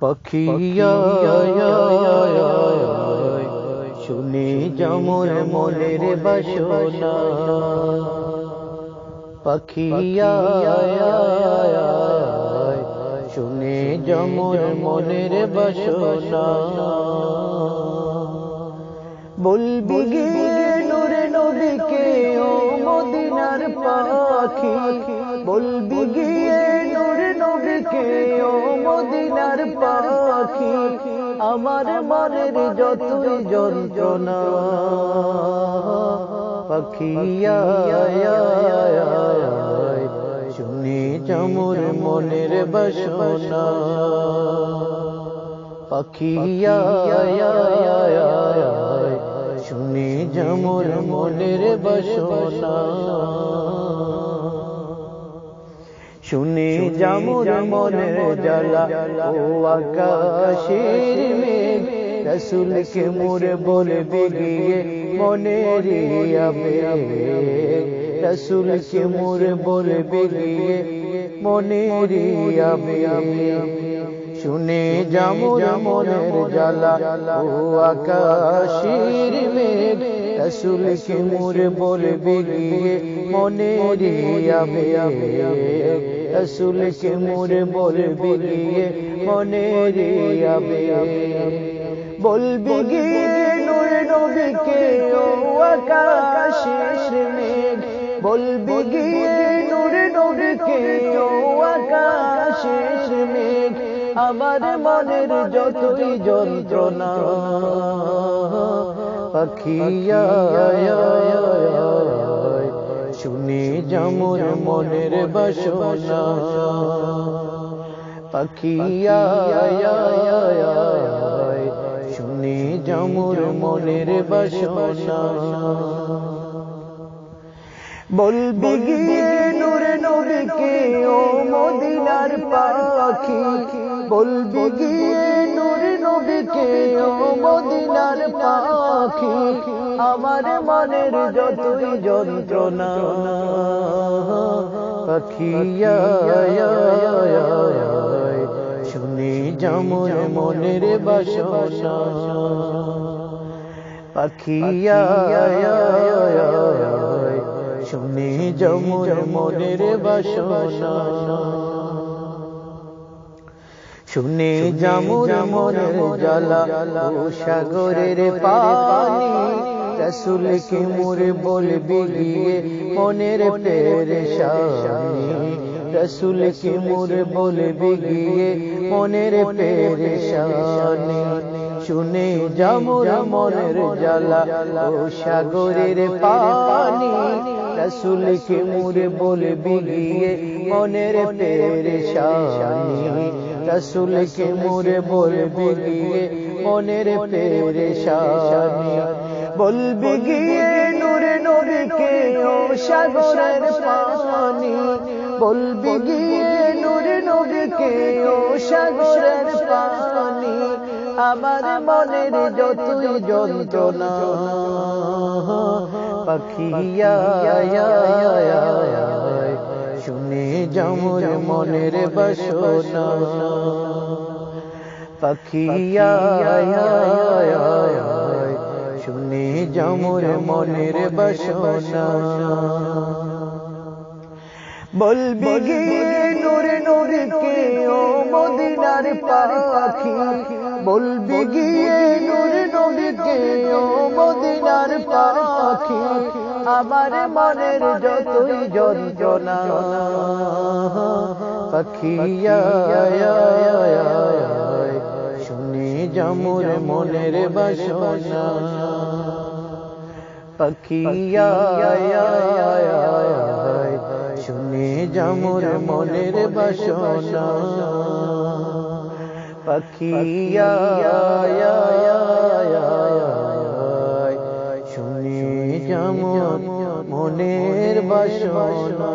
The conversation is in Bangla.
পাখিয়া শুনে যেমন মনের বাসনা, পাখিয়া শুনে যেমন মনের বাসনা। বলবি গিয়ে নূরে নবীকে ও মদিনার পাখি, বলবি গিয়ে নূরে নবীকে ও মদিনার পাখি। আমার মনের যতই যন্ত্রণা, পাখিয়া শুনে যেমন মনের বাসনা, পাখিয়া শুনে যেমন মনের বাসনা। শুনে যেমন মনের জ্বালা ও আকাশের মেঘ, রাসূলকে মোরে বলবি গিয়ে মনের আবেগ, রাসূলকে মোরে বলবি গিয়ে মনের আবেগ। শুনে যেমন মনের জ্বালা ও আকাশের মেঘ, রাসূলকে মোরে বলবি গিয়ে মনের আবেগ, রাসূলকে মোরে বলবি গিয়ে মনের আবেগ। বলবি গিয়ে নূরে নবীকে ও আকাশের মেঘ, বলবি গিয়ে নূরে নবীকে ও আকাশের মেঘ। আমার মনের যতই যন্ত্রণা, পাখিয়া শুনে যেমন মনের বাসনা, পাখিয়া শুনে যেমন মনের বাসনা। বলবি গিয়ে নূরে নবীকে ও মদিনার পাখি, বলবি গিয়ে নূরে নবীকে ও মদিনার পাখি। আমার মনের যতই যন্ত্রণা, পাখিয়া শুনে যেমন মনের বাসনা, পাখিয়া শুনে যেমন মনের বাসনা। শুনে যেমন মনের জ্বালা ও সাগরের পানি, রাসূলকে মোরে বলবি গিয়ে মনের পেরেশানি, রাসূলকে মোরে বলবি গিয়ে মনের পেরেশানি। শুনে যেমন মনের জ্বালা ও সাগরের পানি, রাসূলকে মোরে বলবি গিয়ে মনের পেরেশানি, রাসূলকে মোরে বলবি গিয়ে মনের পেরেশানি। বলবি গিয়ে নূরে নবীকে ও সাগরের পানি, বলবি গিয়ে নূরে নবীকে ও সাগরের পানি। আমার মনের যতই যন্ত্রণা, পাখিয়া শুনে যেমন মনের বাসনা, পাখিয়া শুনে যেমন মনের বাসনা। বলবি গিয়ে নূরে নবীকে ও মদিনার পাখি, বলবি গিয়ে নূরে নবীকে ও মদিনার পাখি। আমার মনের যতই যন্ত্রণা, পাখিয়া শুনে যেমন মনের বাসনা, পাখিয়া শুনে যেমন মনের বাসনা, পাখিয়া শুনে যেমন মনের বাসনা।